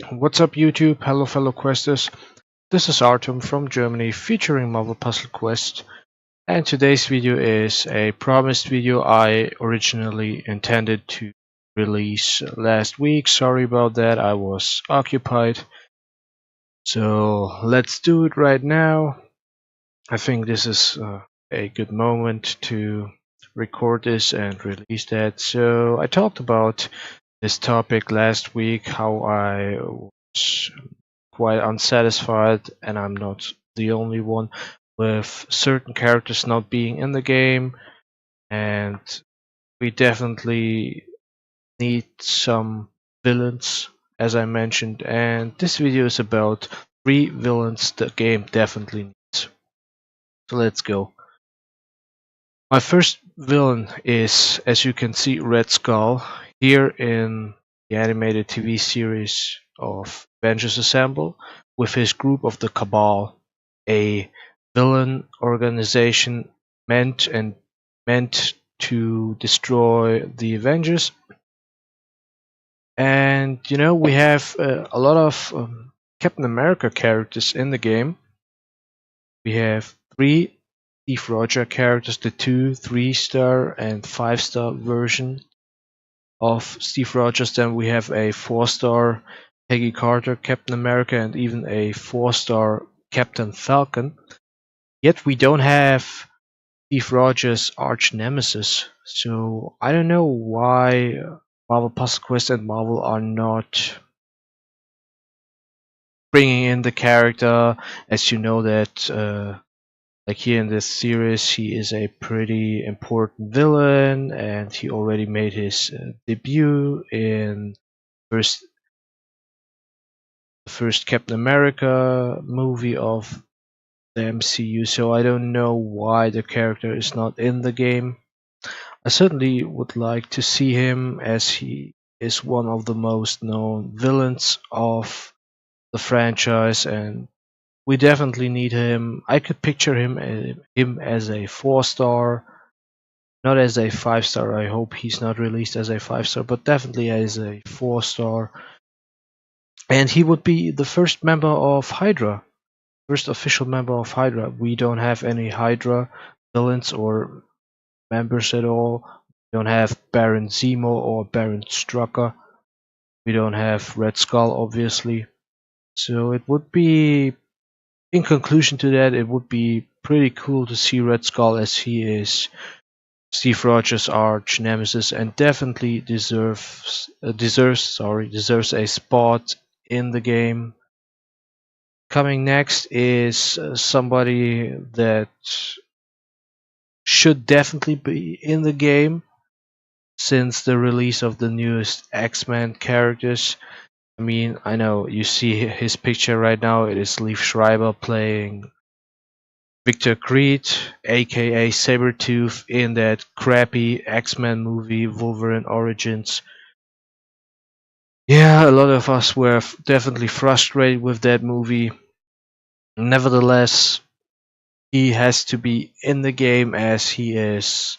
What's up YouTube? Hello fellow questers. This is Artem from Germany featuring Marvel Puzzle Quest, and today's video is a promised video I originally intended to release last week. Sorry about that, I was occupied. So let's do it right now. I think this is a good moment to record this and release that. So I talked about this topic last week, how I was quite unsatisfied, and I'm not the only one, with certain characters not being in the game, and we definitely need some villains, as I mentioned, and this video is about 3 villains the game definitely needs. So let's go. My first villain is, as you can see, Red Skull. Here in the animated TV series of Avengers Assemble, with his group of the Cabal, a villain organization meant to destroy the Avengers. And we have a lot of Captain America characters in the game. We have 3 Steve Rogers characters, the 2, 3-star, and 5-star version of Steve Rogers. Then we have a 4-star Peggy Carter Captain America and even a 4-star Captain Falcon. Yet we don't have Steve Rogers' arch nemesis. So I don't know why Marvel Puzzle Quest and Marvel are not bringing in the character, as you know that like here in this series, he is a pretty important villain, and he already made his debut in first the first Captain America movie of the MCU. So I don't know why the character is not in the game. I certainly would like to see him, as he is one of the most known villains of the franchise, and we definitely need him. I could picture him as a 4-star, not as a 5-star. I hope he's not released as a 5-star, but definitely as a 4-star. And he would be the first member of Hydra, first official member of Hydra. We don't have any Hydra villains or members at all. We don't have Baron Zemo or Baron Strucker. We don't have Red Skull, obviously. So it would be, in conclusion to that, it would be pretty cool to see Red Skull, as he is Steve Rogers' arch nemesis and definitely deserves a spot in the game. Coming next is somebody that should definitely be in the game since the release of the newest X-Men characters. I mean, I know you see his picture right now. It is Liev Schreiber playing Victor Creed, aka Sabretooth, in that crappy X-Men movie Wolverine Origins. Yeah, a lot of us were definitely frustrated with that movie. Nevertheless, he has to be in the game, as he is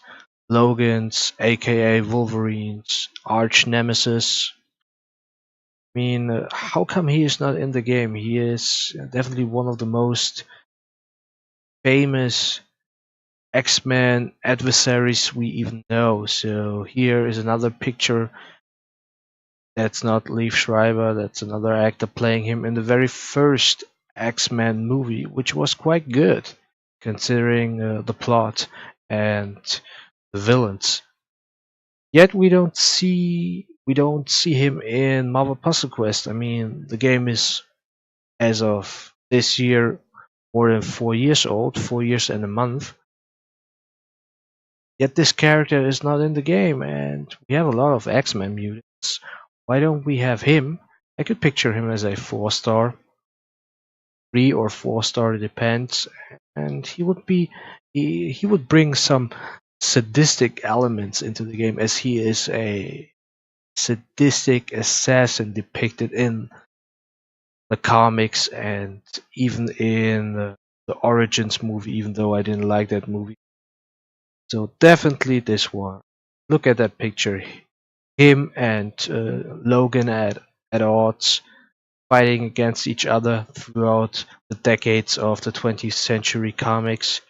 Logan's, aka Wolverine's arch nemesis. I mean, how come he is not in the game? He is definitely one of the most famous X-Men adversaries we even know. So here is another picture. That's not Liev Schreiber, that's another actor playing him in the very first X-Men movie, which was quite good considering the plot and the villains. Yet we don't see him in Marvel Puzzle Quest. I mean, the game is, as of this year, more than 4 years old, 4 years and a month. Yet this character is not in the game, and we have a lot of X-Men mutants. Why don't we have him? I could picture him as a 4-star, 3 or 4-star, it depends, and he would bring some sadistic elements into the game, as he is a sadistic assassin depicted in the comics and even in the Origins movie, even though I didn't like that movie. So definitely this one. Look at that picture. Him and Logan at odds. fighting against each other throughout the decades of the 20th century comics.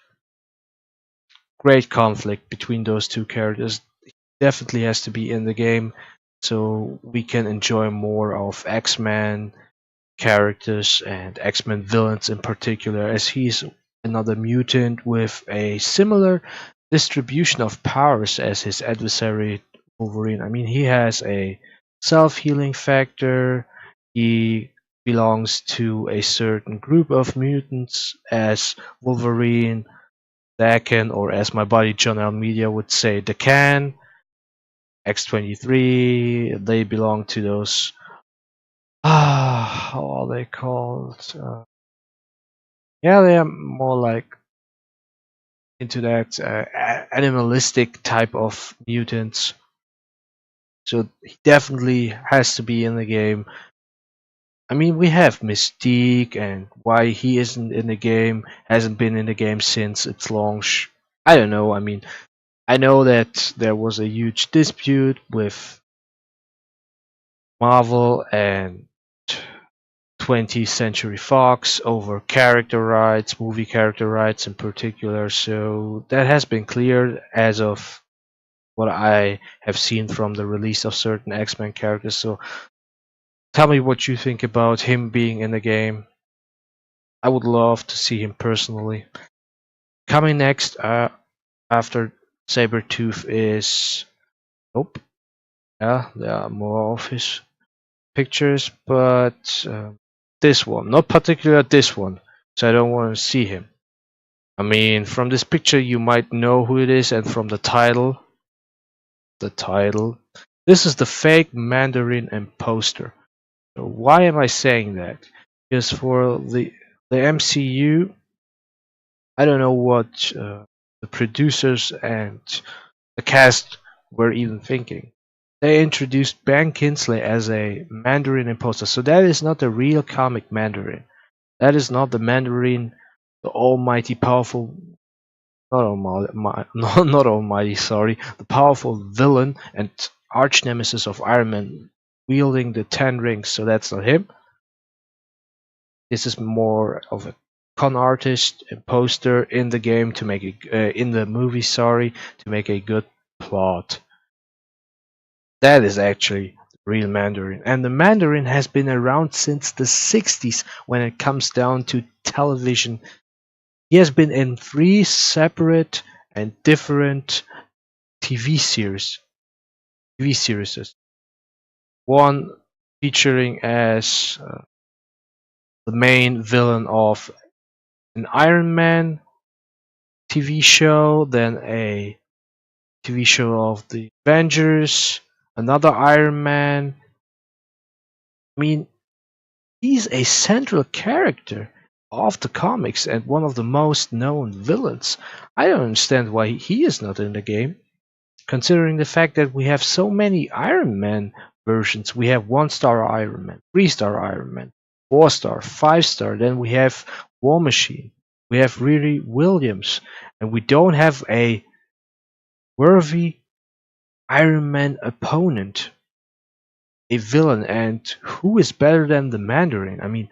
Great conflict between those two characters. Definitely has to be in the game so we can enjoy more of X-Men characters and X-Men villains in particular, as he's another mutant with a similar distribution of powers as his adversary Wolverine. I mean, he has a self-healing factor. He belongs to a certain group of mutants as Wolverine, Daken, or as my buddy John Almeida would say, the Can, X-23. They belong to those. How are they called? Yeah, they are more like into that animalistic type of mutants. So he definitely has to be in the game. I mean, we have Mystique, and why he isn't in the game, hasn't been in the game since its launch. I don't know. I mean, I know that there was a huge dispute with Marvel and 20th Century Fox over character rights, movie character rights in particular. So that has been cleared as of what I have seen from the release of certain X-Men characters. So tell me what you think about him being in the game. I would love to see him personally. Coming next after Sabretooth is nope. Yeah, there are more of his pictures, but this one, not particular this one, so I don't want to see him. I mean, from this picture you might know who it is, and from the title, this is the fake Mandarin imposter. So why am I saying that? Because for the MCU, I don't know what the producers and the cast were even thinking. They introduced Ben Kingsley as a Mandarin imposter, so that is not the real comic Mandarin. That is not the Mandarin, the almighty powerful, not almighty, not almighty, sorry, the powerful villain and arch nemesis of Iron Man, wielding the 10 rings. So that's not him. This is more of a con artist imposter in the game to make it in the movie, sorry, to make a good plot. That is actually the real Mandarin, and the Mandarin has been around since the 60s when it comes down to television. He has been in 3 separate and different TV series. TV series. One featuring as the main villain of an Iron Man TV show, then a TV show of the Avengers, another Iron Man. I mean, he's a central character of the comics and one of the most known villains. I don't understand why he is not in the game, considering the fact that we have so many Iron Man versions. We have 1-star Iron Man, 3-star Iron Man, 4-star, 5-star, then we have War Machine, we have Riri Williams, and we don't have a worthy Iron Man opponent, a villain. And who is better than the Mandarin? I mean,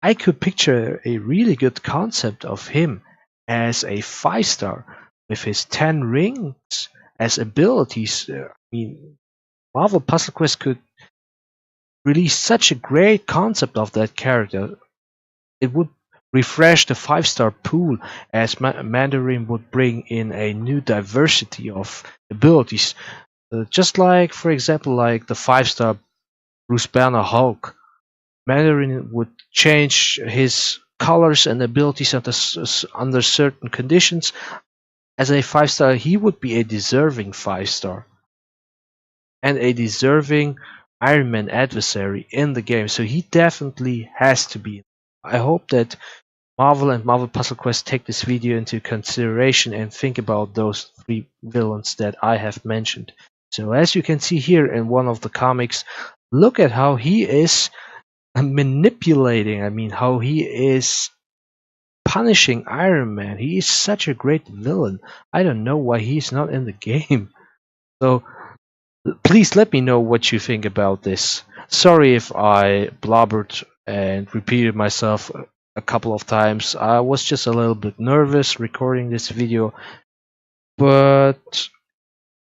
I could picture a really good concept of him as a 5-star with his 10 rings as abilities. I mean, Marvel Puzzle Quest could release such a great concept of that character. It would refresh the 5-star pool, as Mandarin would bring in a new diversity of abilities. Just like, for example, like the 5-star Bruce Banner Hulk. Mandarin would change his colors and abilities under certain conditions. As a 5-star, he would be a deserving 5-star and a deserving Iron Man adversary in the game. So he definitely has to be. I hope that Marvel and Marvel Puzzle Quest take this video into consideration and think about those 3 villains that I have mentioned. So as you can see here in one of the comics, look at how he is manipulating, I mean, how he is punishing Iron Man. He is such a great villain. I don't know why he's not in the game. So Please let me know what you think about this. Sorry if I blubbered and repeated myself a couple of times. I was just a little bit nervous recording this video, but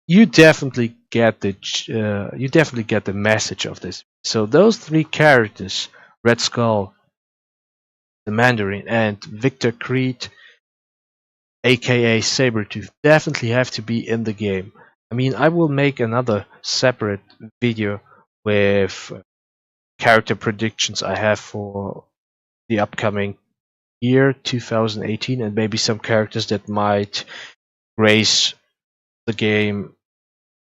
you definitely get the message of this. So those three characters, Red Skull, the Mandarin, and Victor Creed, aka Sabretooth, definitely have to be in the game. I mean, I will make another separate video with character predictions I have for the upcoming year 2018, and maybe some characters that might grace the game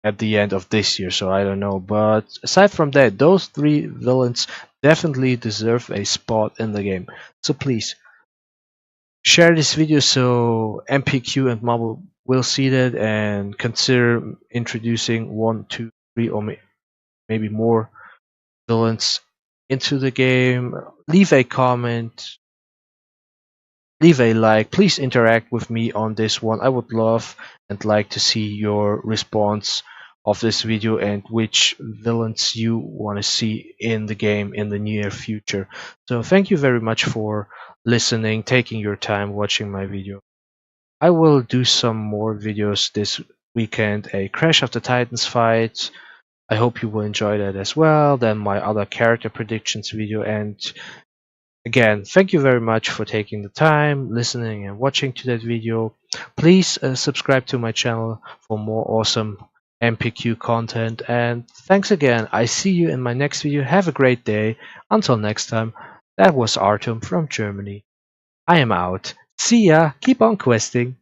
at the end of this year, so I don't know. But aside from that, those three villains definitely deserve a spot in the game. So please share this video so MPQ and Marvel will see that and consider introducing one, two, three, or maybe more villains into the game. Leave a comment, leave a like, please interact with me on this one. I would love and like to see your response of this video and which villains you want to see in the game in the near future. So thank you very much for listening, taking your time watching my video. I will do some more videos this weekend, a Crash of the Titans fight. I hope you will enjoy that as well. Then my other character predictions video, and again, thank you very much for taking the time, listening and watching to that video. Please subscribe to my channel for more awesome MPQ content. And thanks again. I see you in my next video. Have a great day. Until next time, that was Artem from Germany. I am out. See ya. Keep on questing.